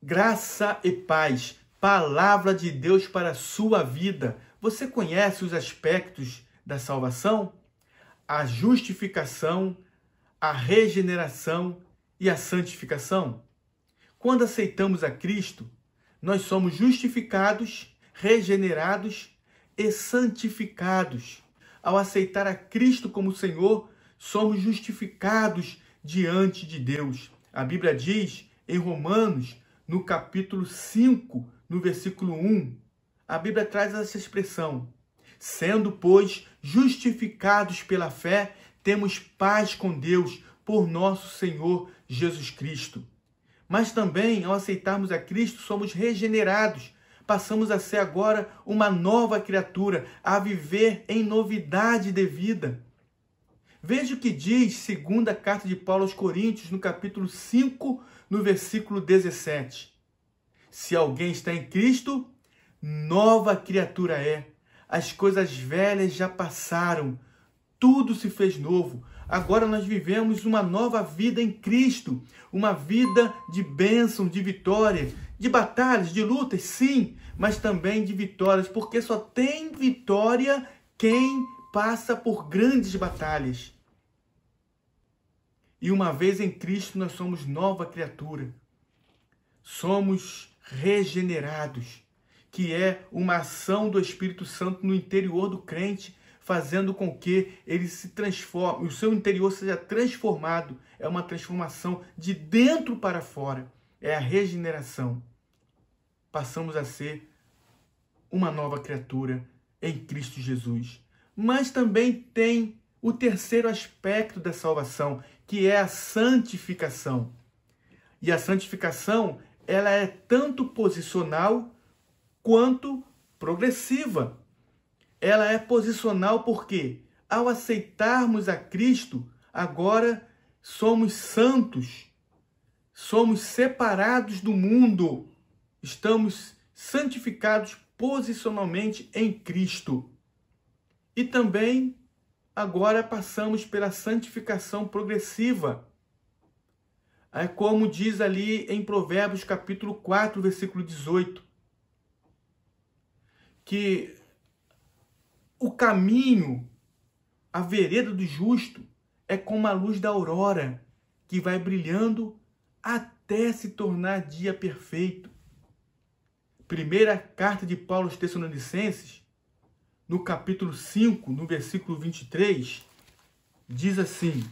Graça e paz, palavra de Deus para a sua vida. Você conhece os aspectos da salvação? A justificação, a regeneração e a santificação. Quando aceitamos a Cristo, nós somos justificados, regenerados e santificados. Ao aceitar a Cristo como Senhor, somos justificados diante de Deus. A Bíblia diz em Romanos, no capítulo 5, no versículo 1, a Bíblia traz essa expressão: sendo, pois, justificados pela fé, temos paz com Deus por nosso Senhor Jesus Cristo. Mas também, ao aceitarmos a Cristo, somos regenerados. Passamos a ser agora uma nova criatura, a viver em novidade de vida. Veja o que diz segunda carta de Paulo aos Coríntios, no capítulo 5, no versículo 17. Se alguém está em Cristo, nova criatura é. As coisas velhas já passaram, tudo se fez novo. Agora nós vivemos uma nova vida em Cristo, uma vida de bênção, de vitória, de batalhas, de lutas, sim, mas também de vitórias, porque só tem vitória quem passa por grandes batalhas. E uma vez em Cristo, nós somos nova criatura. Somos regenerados, que é uma ação do Espírito Santo no interior do crente, fazendo com que ele se transforme, o seu interior seja transformado. É uma transformação de dentro para fora. É a regeneração. Passamos a ser uma nova criatura em Cristo Jesus. Mas também tem o terceiro aspecto da salvação, que é a santificação. E a santificação, ela é tanto posicional quanto progressiva. Ela é posicional porque, ao aceitarmos a Cristo, agora somos santos, somos separados do mundo, estamos santificados posicionalmente em Cristo. E também, agora passamos pela santificação progressiva. É como diz ali em Provérbios capítulo 4, versículo 18, que o caminho, a vereda do justo, é como a luz da aurora, que vai brilhando até se tornar dia perfeito. Primeira carta de Paulo aos Tessalonicenses, no capítulo 5, no versículo 23, diz assim,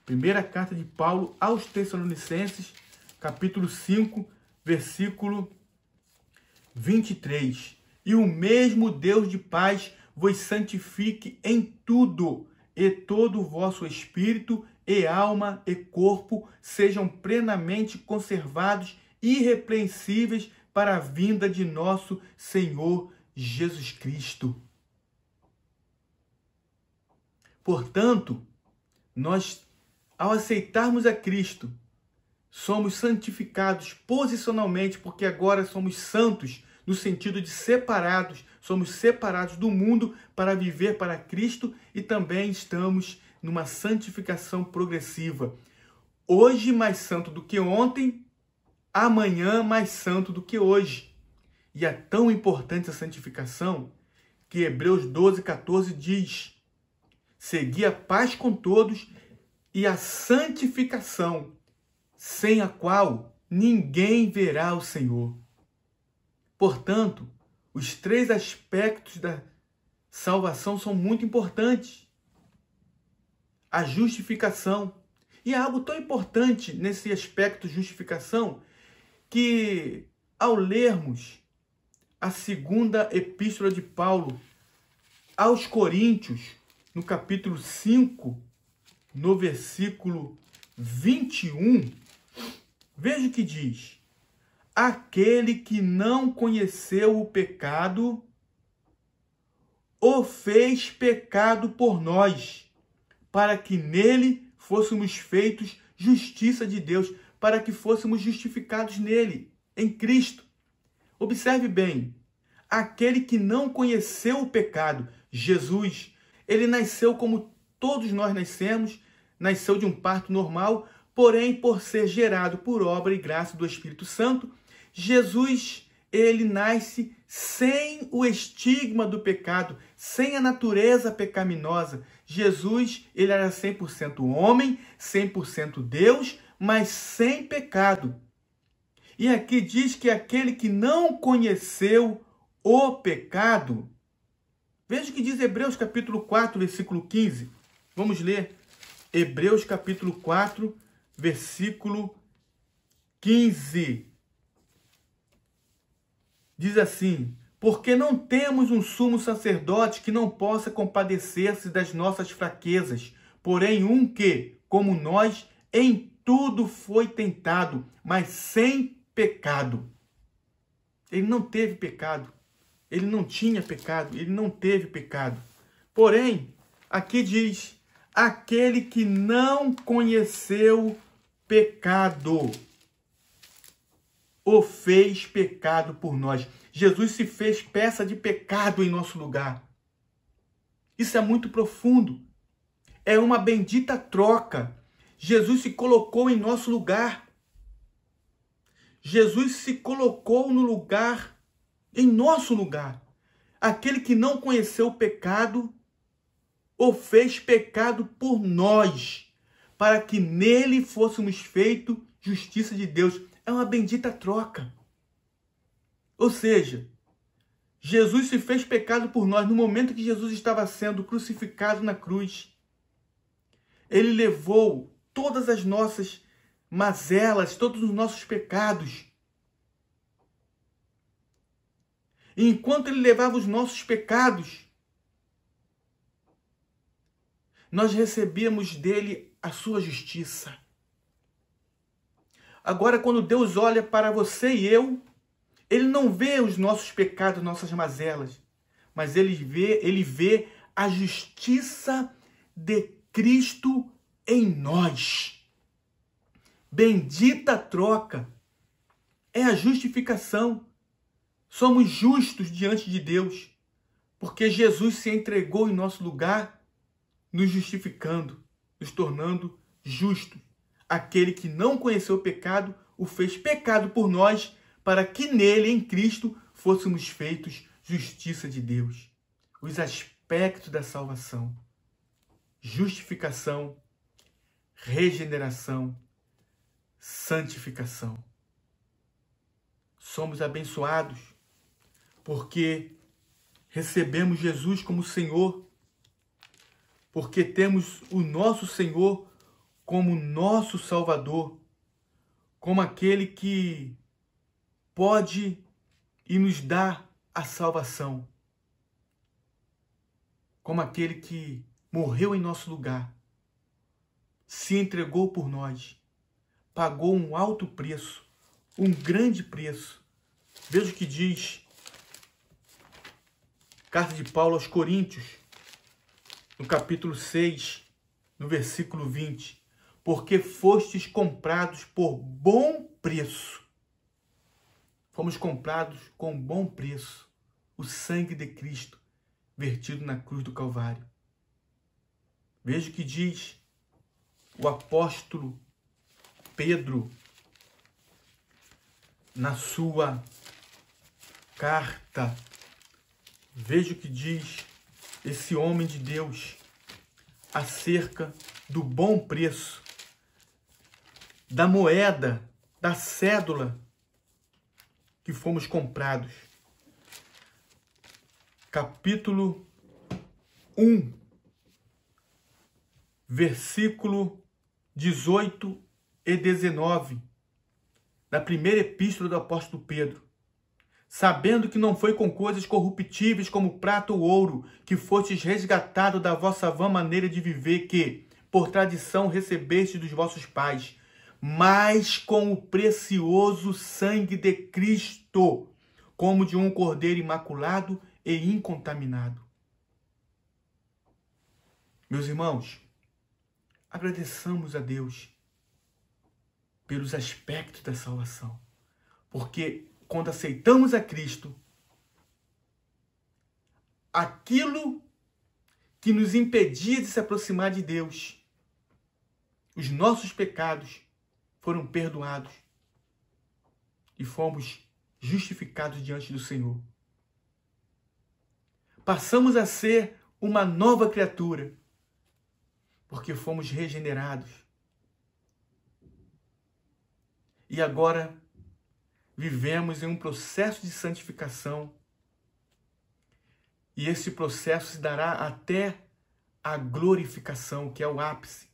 primeira carta de Paulo aos Tessalonicenses, capítulo 5, versículo 23. E o mesmo Deus de paz vos santifique em tudo, e todo o vosso espírito, e alma, e corpo sejam plenamente conservados, irrepreensíveis para a vinda de nosso Senhor Jesus Cristo. Portanto, nós, ao aceitarmos a Cristo, somos santificados posicionalmente, porque agora somos santos, no sentido de separados, somos separados do mundo para viver para Cristo e também estamos numa santificação progressiva. Hoje mais santo do que ontem, amanhã mais santo do que hoje. E é tão importante a santificação que Hebreus 12, 14 diz: segui a paz com todos e a santificação, sem a qual ninguém verá o Senhor. Portanto, os três aspectos da salvação são muito importantes. A justificação. E é algo tão importante nesse aspecto de justificação que, ao lermos a segunda epístola de Paulo aos Coríntios, no capítulo 5, no versículo 21, veja o que diz: aquele que não conheceu o pecado, o fez pecado por nós, para que nele fôssemos feitos justiça de Deus, para que fôssemos justificados nele, em Cristo. Observe bem, aquele que não conheceu o pecado, Jesus, ele nasceu como todos nós nascemos, nasceu de um parto normal, porém, por ser gerado por obra e graça do Espírito Santo, Jesus, ele nasce sem o estigma do pecado, sem a natureza pecaminosa. Jesus, ele era 100% homem, 100% Deus, mas sem pecado. E aqui diz que aquele que não conheceu o pecado, veja o que diz Hebreus capítulo 4, versículo 15. Vamos ler Hebreus capítulo 4, versículo 15. Diz assim: porque não temos um sumo sacerdote que não possa compadecer-se das nossas fraquezas, porém um que, como nós, em tudo foi tentado, mas sem pecado. Ele não teve pecado. Ele não tinha pecado. Ele não teve pecado. Porém, aqui diz: aquele que não conheceu pecado o fez pecado por nós. Jesus se fez peça de pecado em nosso lugar. Isso é muito profundo. É uma bendita troca. Jesus se colocou em nosso lugar. Jesus se colocou no lugar, em nosso lugar. Aquele que não conheceu o pecado, o fez pecado por nós, para que nele fôssemos feitos justiça de Deus. É uma bendita troca. Ou seja, Jesus se fez pecado por nós. No momento que Jesus estava sendo crucificado na cruz, ele levou todas as nossas mazelas, todos os nossos pecados. E enquanto ele levava os nossos pecados, nós recebíamos dele a sua justiça. Agora, quando Deus olha para você e eu, ele não vê os nossos pecados, nossas mazelas, mas ele vê a justiça de Cristo em nós. Bendita troca. É a justificação. Somos justos diante de Deus, porque Jesus se entregou em nosso lugar, nos justificando, nos tornando justos. Aquele que não conheceu o pecado, o fez pecado por nós, para que nele, em Cristo, fôssemos feitos justiça de Deus. Os aspectos da salvação: justificação, regeneração, santificação. Somos abençoados porque recebemos Jesus como Senhor, porque temos o nosso Senhor como nosso Salvador, como aquele que pode e nos dá a salvação, como aquele que morreu em nosso lugar, se entregou por nós, pagou um alto preço, um grande preço. Veja o que diz Carta de Paulo aos Coríntios, no capítulo 6, no versículo 20. Porque fostes comprados por bom preço. Fomos comprados com bom preço. O sangue de Cristo vertido na cruz do Calvário. Veja o que diz o apóstolo Pedro na sua carta. Veja o que diz esse homem de Deus acerca do bom preço, da moeda, da cédula que fomos comprados. Capítulo 1, versículo 18 e 19, da primeira epístola do apóstolo Pedro. Sabendo que não foi com coisas corruptíveis como prata ou ouro que fostes resgatado da vossa vã maneira de viver que, por tradição, recebeste dos vossos pais, mas com o precioso sangue de Cristo, como de um cordeiro imaculado e incontaminado. Meus irmãos, agradeçamos a Deus pelos aspectos da salvação, porque quando aceitamos a Cristo, aquilo que nos impedia de se aproximar de Deus, os nossos pecados foram perdoados e fomos justificados diante do Senhor. Passamos a ser uma nova criatura, porque fomos regenerados. E agora vivemos em um processo de santificação. E esse processo se dará até a glorificação, que é o ápice.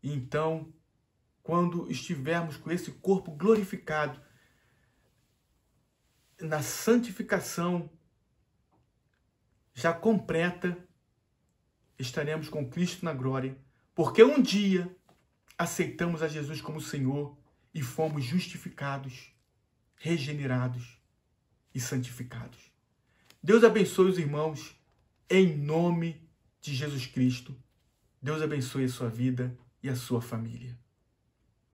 E então, quando estivermos com esse corpo glorificado, na santificação já completa, estaremos com Cristo na glória, porque um dia aceitamos a Jesus como Senhor e fomos justificados, regenerados e santificados. Deus abençoe os irmãos, em nome de Jesus Cristo. Deus abençoe a sua vida e a sua família.